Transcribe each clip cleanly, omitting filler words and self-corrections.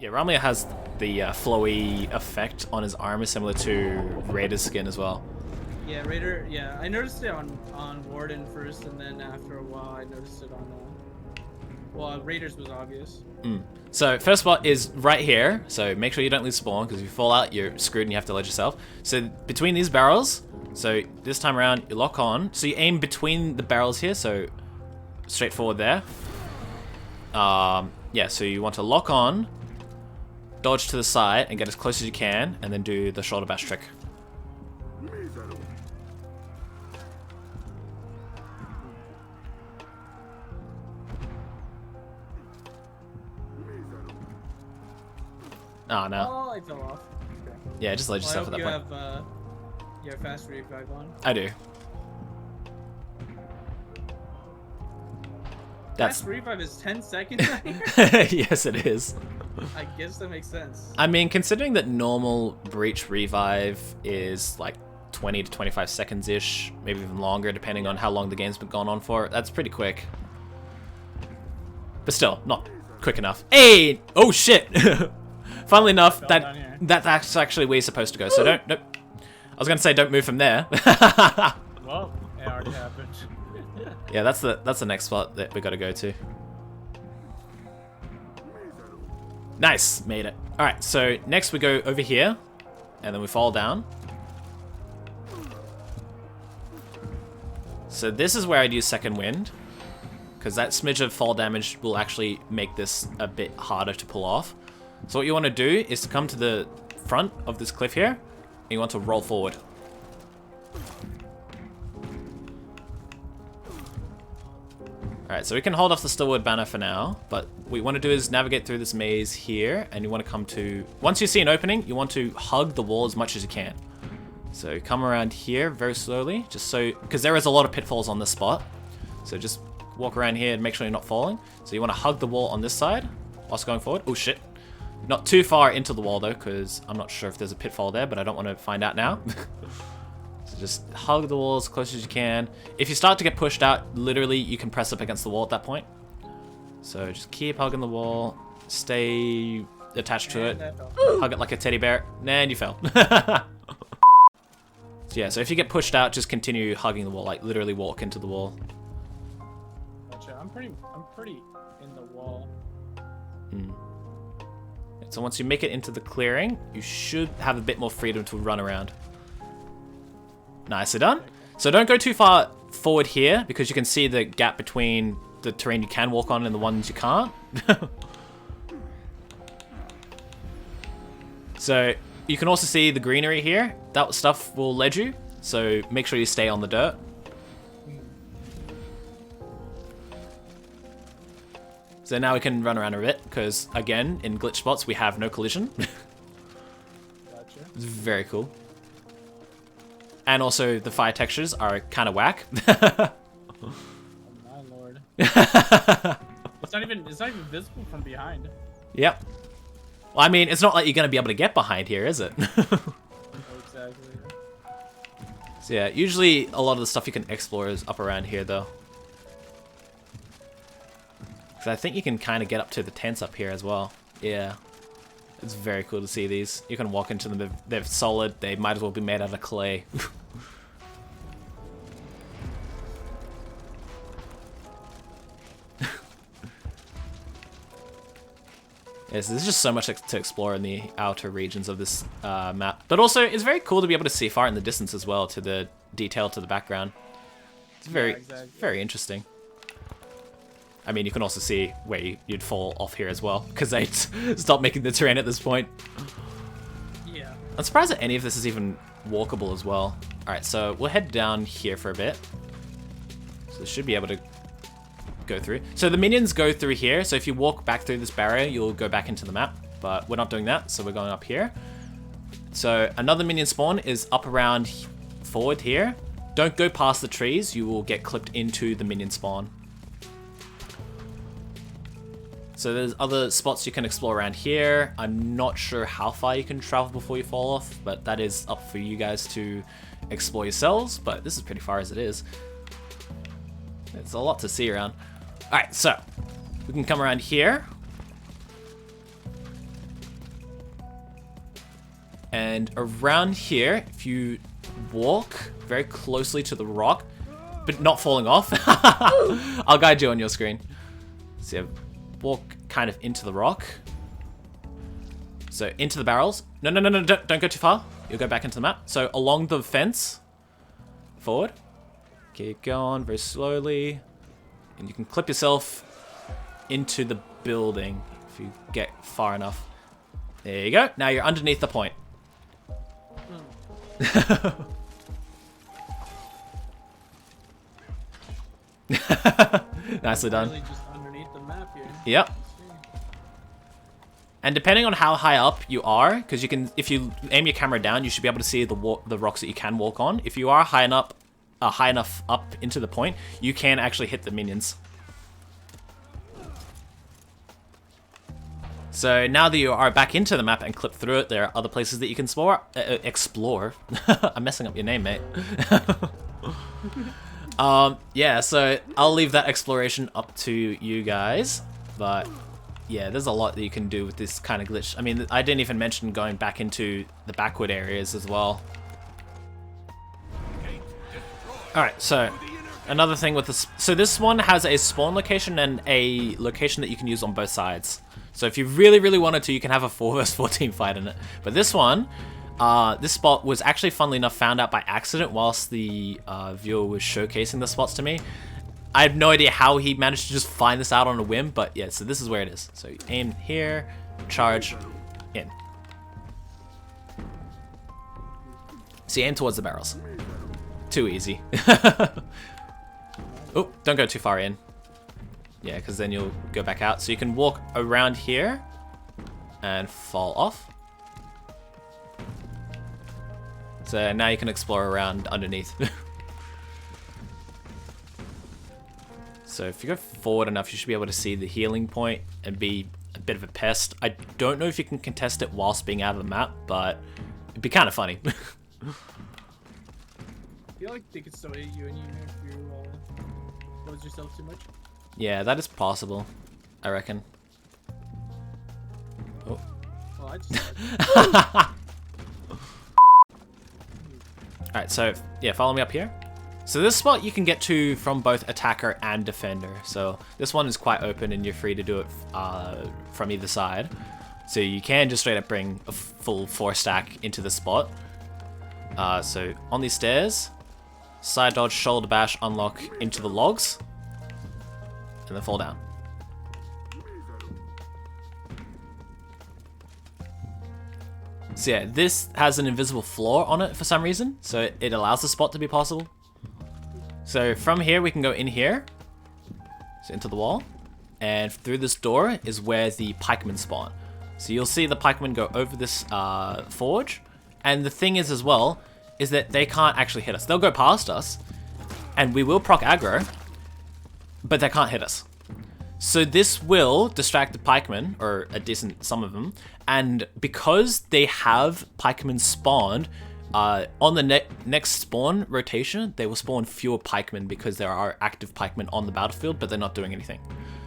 Yeah, Ramlia has the flowy effect on his armor similar to Raider's skin as well. Yeah, Raider. Yeah, I noticed it on Warden first, and then after a while, I noticed it on. Well, Raiders was obvious. So first spot is right here. So make sure you don't lose spawn, because if you fall out, you're screwed and you have to ledge yourself. So between these barrels. So this time around, you lock on. So you aim between the barrels here. So straight forward there. Yeah. So you want to lock on, dodge to the side, and get as close as you can, and then do the shoulder bash trick. Oh no. Oh, I fell off. Okay. Yeah, just ledge Well, yourself at that point. You have fast revive on. I do. That's Fast revive is 10 seconds. I hear? yes, it is. I guess that makes sense. I mean, considering that normal breach revive is like 20 to 25 seconds ish, maybe even longer, depending on how long the game's been going on for. That's pretty quick. But still, not quick enough. Hey! Oh shit! Funnily enough, that's actually where you're supposed to go. So don't. I was gonna say don't move from there. Well, it already happened. Yeah, that's the next spot that we gotta go to. Nice, made it. All right, so next we go over here, and then we fall down. So this is where I'd use second wind, because that smidge of fall damage will actually make this a bit harder to pull off. So what you want to do is to come to the front of this cliff here, and you want to roll forward. Alright, so we can hold off the Stillwood banner for now, but what you want to do is navigate through this maze here, and you want to come to... Once you see an opening, you want to hug the wall as much as you can. So come around here very slowly, just so... Because there is a lot of pitfalls on this spot. So just walk around here and make sure you're not falling. So you want to hug the wall on this side whilst going forward. Oh shit. Not too far into the wall though, because I'm not sure if there's a pitfall there, but I don't want to find out now. So just hug the wall as close as you can. If you start to get pushed out, literally you can press up against the wall at that point. So just keep hugging the wall, stay attached to it, hug it like a teddy bear, and you fell. So yeah, so if you get pushed out, just continue hugging the wall, like literally walk into the wall. Gotcha. I'm pretty in the wall. So once you make it into the clearing, you should have a bit more freedom to run around. Nicely done. So don't go too far forward here, because you can see the gap between the terrain you can walk on and the ones you can't. So you can also see the greenery here. That stuff will ledge you, so make sure you stay on the dirt. So now we can run around a bit, because again, in glitch spots, we have no collision. Gotcha. It's very cool. And also, the fire textures are kind of whack. Oh my lord. It's not even visible from behind. Yep. Well, I mean, it's not like you're going to be able to get behind here, is it? Exactly. So yeah, usually a lot of the stuff you can explore is up around here, though. Because I think you can kind of get up to the tents up here as well. Yeah. It's very cool to see these. You can walk into them. They're solid. They might as well be made out of clay. Yes, there's just so much to explore in the outer regions of this map. But also, it's very cool to be able to see far in the distance as well, to the detail to the background. It's very interesting. I mean, you can also see where you'd fall off here as well, because they stopped making the terrain at this point. Yeah. I'm surprised that any of this is even walkable as well. Alright, so we'll head down here for a bit. So we should be able to go through. So the minions go through here, so if you walk back through this barrier, you'll go back into the map. But we're not doing that, so we're going up here. So another minion spawn is up around forward here. Don't go past the trees, you will get clipped into the minion spawn. So there's other spots you can explore around here. I'm not sure how far you can travel before you fall off, but that is up for you guys to explore yourselves, but this is pretty far as it is. It's a lot to see around. Alright, so we can come around here. And around here, if you walk very closely to the rock, but not falling off, I'll guide you on your screen. So yeah, walk kind of into the rock. So into the barrels. No, don't go too far. You'll go back into the map. So along the fence, forward. Keep going very slowly. And you can clip yourself into the building if you get far enough. There you go. Now you're underneath the point. Nicely done. Really just underneath the map here. Yep. And depending on how high up you are, because you can, if you aim your camera down, you should be able to see the rocks that you can walk on. If you are high enough up into the point, you can actually hit the minions. So now that you are back into the map and clip through it, there are other places that you can explore. I'm messing up your name, mate. Yeah, so I'll leave that exploration up to you guys, but yeah, there's a lot that you can do with this kind of glitch. I mean, I didn't even mention going back into the backward areas as well. Alright, so another thing with this, so this one has a spawn location and a location that you can use on both sides. So if you really wanted to, you can have a 4 vs 4 team fight in it. But this one, this spot was actually, funnily enough, found out by accident whilst the viewer was showcasing the spots to me. I have no idea how he managed to just find this out on a whim, but yeah, so this is where it is. So you aim here, charge, in. So you aim towards the barrels. Too easy. Oh, don't go too far in. Yeah, because then you'll go back out. So you can walk around here and fall off. So now you can explore around underneath. So if you go forward enough, you should be able to see the healing point and be a bit of a pest. I don't know if you can contest it whilst being out of the map, but it'd be kind of funny. I feel like they could still hit you and if you close yourself too much. Yeah, that is possible, I reckon. Oh. Well, I just... Alright, so yeah, follow me up here. So this spot you can get to from both attacker and defender. So this one is quite open and you're free to do it from either side. So you can just straight up bring a full 4 stack into the spot. So on these stairs, side dodge, shoulder bash, unlock into the logs, and then fall down. So yeah, this has an invisible floor on it for some reason, so it allows the spot to be possible. So from here, we can go in here, so into the wall, and through this door is where the pikemen spawn. So you'll see the pikemen go over this forge, and the thing is as well, is that they can't actually hit us. They'll go past us, and we will proc aggro, but they can't hit us. So this will distract the pikemen, or a decent some of them, and because they have pikemen spawned, on the next spawn rotation, they will spawn fewer pikemen because there are active pikemen on the battlefield, but they're not doing anything.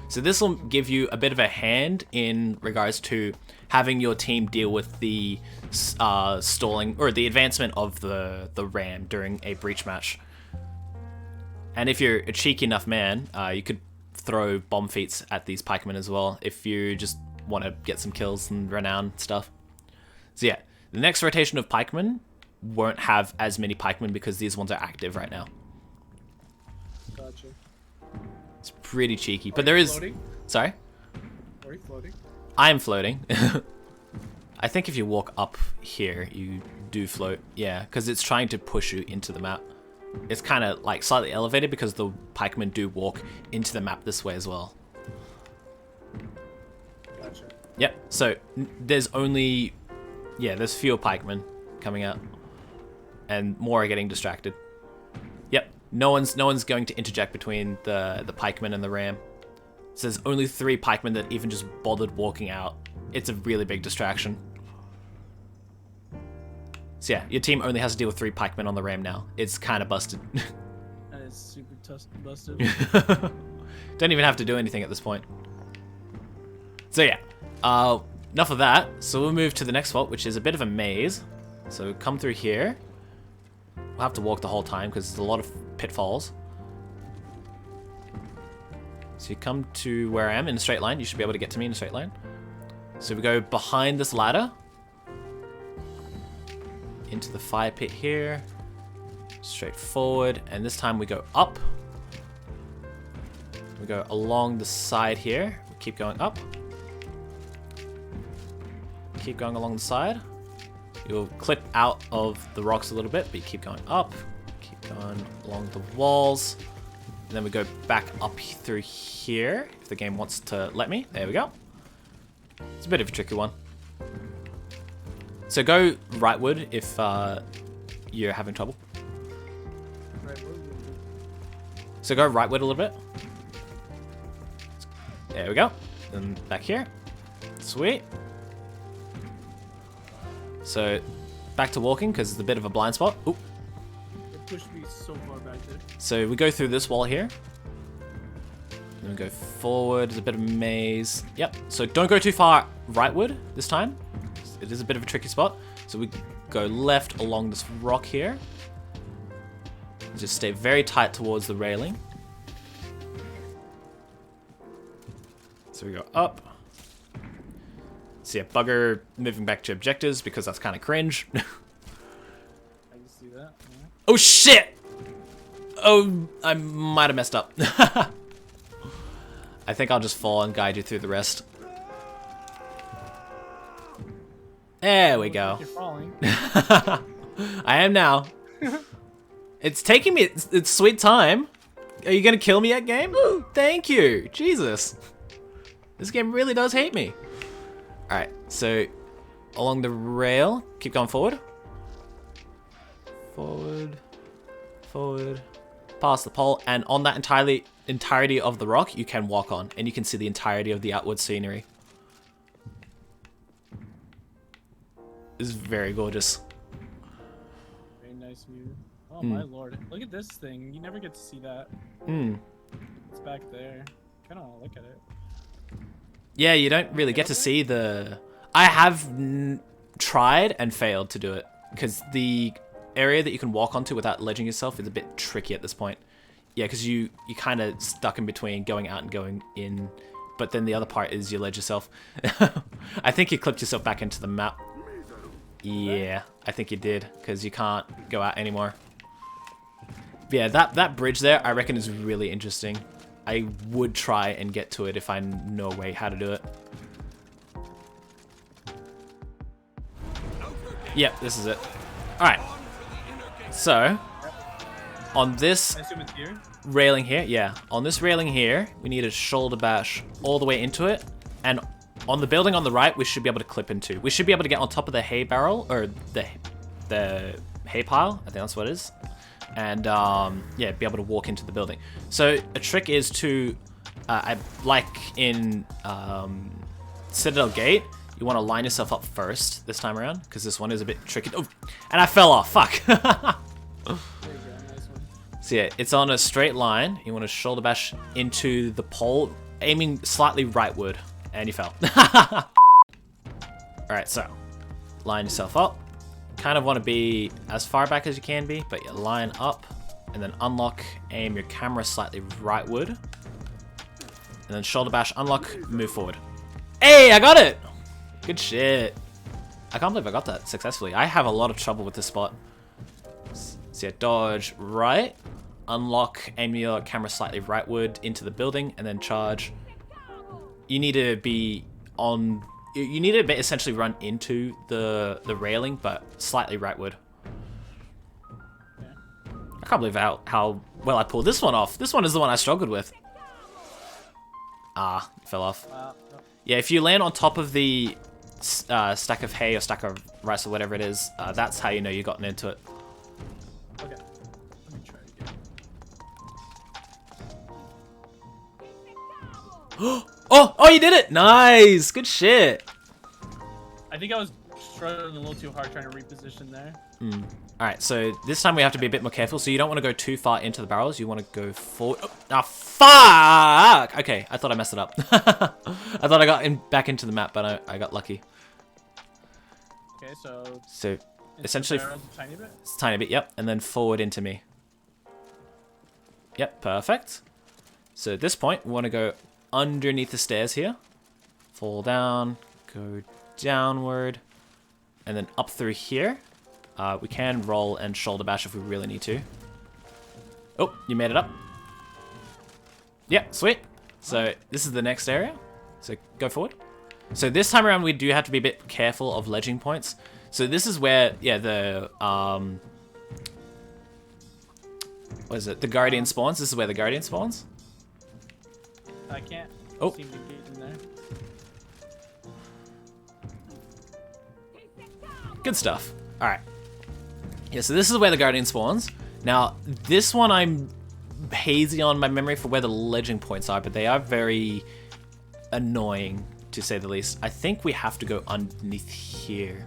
So this will give you a bit of a hand in regards to having your team deal with the stalling, or the advancement of the ram during a breach match. And if you're a cheeky enough man, you could throw bomb feats at these pikemen as well if you just want to get some kills and renown stuff. So yeah, the next rotation of pikemen won't have as many pikemen because these ones are active right now. Gotcha. It's pretty cheeky, but there is... Floating? Sorry? Are you floating? I'm floating. I think if you walk up here, you do float. Yeah, because it's trying to push you into the map. It's kind of like slightly elevated because the pikemen do walk into the map this way as well. Gotcha. Yep, so there's only... Yeah, there's fewer pikemen coming out. And more are getting distracted. Yep, no one's going to interject between the pikemen and the ram. So there's only 3 pikemen that even just bothered walking out. It's a really big distraction. So yeah, your team only has to deal with 3 pikemen on the ram now. It's kind of busted. And it's super busted. Don't even have to do anything at this point. So yeah, enough of that. So we'll move to the next spot, which is a bit of a maze. So come through here. We'll have to walk the whole time because there's a lot of pitfalls. So you come to where I am in a straight line. You should be able to get to me in a straight line. So we go behind this ladder. Into the fire pit here. Straight forward. And this time we go up. We go along the side here. We keep going up. Keep going along the side. You'll clip out of the rocks a little bit, but you keep going up. Keep going along the walls. And then we go back up through here, if the game wants to let me. There we go. It's a bit of a tricky one. So go rightward if you're having trouble. So go rightward a little bit. There we go. And back here. Sweet. So back to walking because it's a bit of a blind spot. Oop. It pushed me so far back there. So we go through this wall here. Then we go forward. There's a bit of maze. Yep. So don't go too far rightward this time. It is a bit of a tricky spot. So we go left along this rock here. Just stay very tight towards the railing. So we go up. So yeah, bugger moving back to objectives because that's kind of cringe. I can see that. Yeah. Oh shit! Oh, I might have messed up. I think I'll just fall and guide you through the rest. There we go. You're falling. I am now. It's taking me its sweet time. Are you gonna kill me at game? Thank you. Jesus. This game really does hate me. Alright, so along the rail, keep going forward. Forward. Forward. Past the pole, and on that entirety of the rock, you can walk on, and you can see the entirety of the outward scenery. It's very gorgeous. Very nice view. Oh my lord. Look at this thing. You never get to see that. It's back there. Kinda wanna look at it. Yeah, you don't really get to see the... I have tried and failed to do it, because the area that you can walk onto without ledging yourself is a bit tricky at this point. Yeah, because you kind of stuck in between going out and going in, but then the other part is you ledge yourself. I think you clipped yourself back into the map. Yeah, I think you did, because you can't go out anymore. Yeah, that bridge there, I reckon is really interesting. I would try and get to it if I know a way how to do it. Yep, this is it. Alright. So, on this I assume it's here? railing here, yeah, on this railing here, we need a shoulder bash all the way into it. And on the building on the right, we should be able to clip into. We should be able to get on top of the hay barrel, or the hay pile, I think that's what it is. And yeah, be able to walk into the building. So a trick is to, like in Citadel Gate, you want to line yourself up first this time around, because this one is a bit tricky. Oh, and I fell off, fuck. There you go, nice one. So yeah, it's on a straight line. You want to shoulder bash into the pole, aiming slightly rightward, and you fell. Alright, so line yourself up. Kind of want to be as far back as you can be, but you line up and then unlock, aim your camera slightly rightward, and then shoulder bash, unlock, move forward. Hey, I got it! Good shit. I can't believe I got that successfully. I have a lot of trouble with this spot. So yeah, dodge right, unlock, aim your camera slightly rightward into the building, and then charge. You need to be on... You need to essentially run into the railing, but slightly rightward. Yeah. I can't believe how well I pulled this one off. This one is the one I struggled with. Ah, it fell off. No. Yeah, if you land on top of the stack of hay or stack of rice or whatever it is, that's how you know you've gotten into it. Okay. Let me try again. Oh, you did it! Nice! Good shit. I think I was struggling a little too hard trying to reposition there. Alright, so this time we have to be a bit more careful. So you don't want to go too far into the barrels. You want to go forward. Oh, ah, fuck! Okay, I thought I messed it up. I thought I got back into the map, but I got lucky. Okay, so... So essentially A tiny bit? it's a tiny bit, yep, and then forward into me. Yep, perfect. So at this point, we want to go underneath the stairs here. Fall down, go downward, and then up through here. We can roll and shoulder bash if we really need to. Oh, you made it up. Yep, sweet. So this is the next area. So go forward. So this time around, we do have to be a bit careful of ledging points. So this is where, yeah, the what is it? The Guardian spawns. This is where the Guardian spawns. I can't seem to get in there. Good stuff. All right. Yeah, so this is where the Guardian spawns. Now, this one I'm hazy on my memory for where the ledging points are, but they are very annoying, to say the least. I think we have to go underneath here.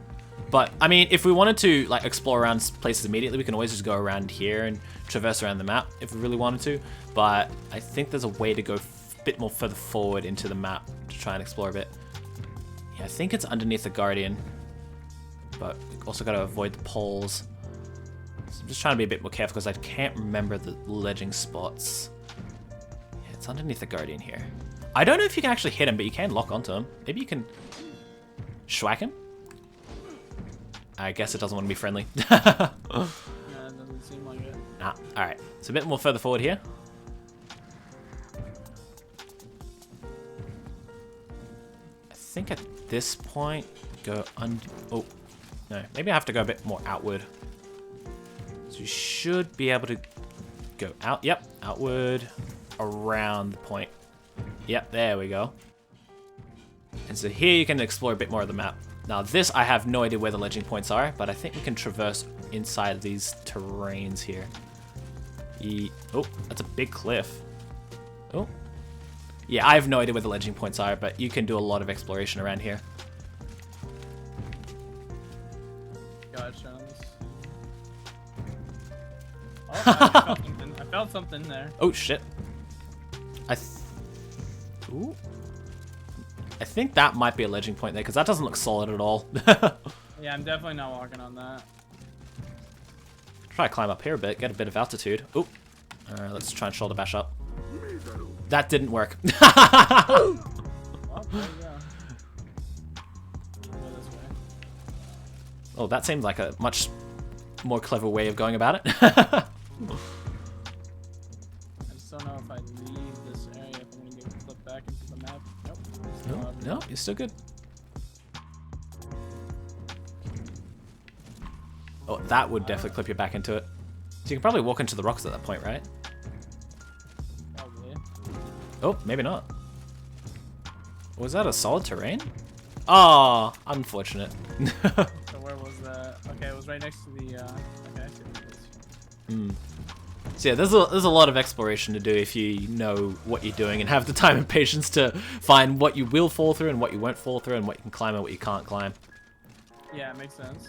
But, I mean, if we wanted to, like, explore around places immediately, we can always just go around here and traverse around the map if we really wanted to. But I think there's a way to go a bit more further forward into the map to try and explore a bit. Yeah, I think it's underneath the Guardian. But we also got to avoid the poles. So I'm just trying to be a bit more careful because I can't remember the ledging spots. Yeah, it's underneath the Guardian here. I don't know if you can actually hit him, but you can lock onto him. Maybe you can schwack him? I guess it doesn't want to be friendly. Yeah, it doesn't seem like it. Nah, alright. So a bit more further forward here. I think at this point, go oh, no. Maybe I have to go a bit more outward. So you should be able to go out. Yep, outward around the point. Yep, there we go. And so here you can explore a bit more of the map. Now this, I have no idea where the ledging points are, but I think we can traverse inside of these terrains here. Oh, that's a big cliff. Oh. Yeah, I have no idea where the ledging points are, but you can do a lot of exploration around here. Gotcha. Oh, I felt something there. Oh, shit. Ooh. I think that might be a ledging point there, because that doesn't look solid at all. Yeah, I'm definitely not walking on that. Try to climb up here a bit, get a bit of altitude. Oh, let's try and shoulder bash up. That didn't work. Oh, there you go. Go this way. Oh, that seems like a much more clever way of going about it. I just don't know if I leave this area if I'm gonna get flipped back into the map. Nope. No, you're still good. Oh, that would definitely clip you back into it. So you can probably walk into the rocks at that point, right? Probably. Oh, maybe not. Was that a solid terrain? Oh, unfortunate. So where was that? Okay, it was right next to the, okay, I see what it is. So yeah, there's a lot of exploration to do if you know what you're doing and have the time and patience to find what you will fall through and what you won't fall through and what you can climb and what you can't climb. Yeah, it makes sense.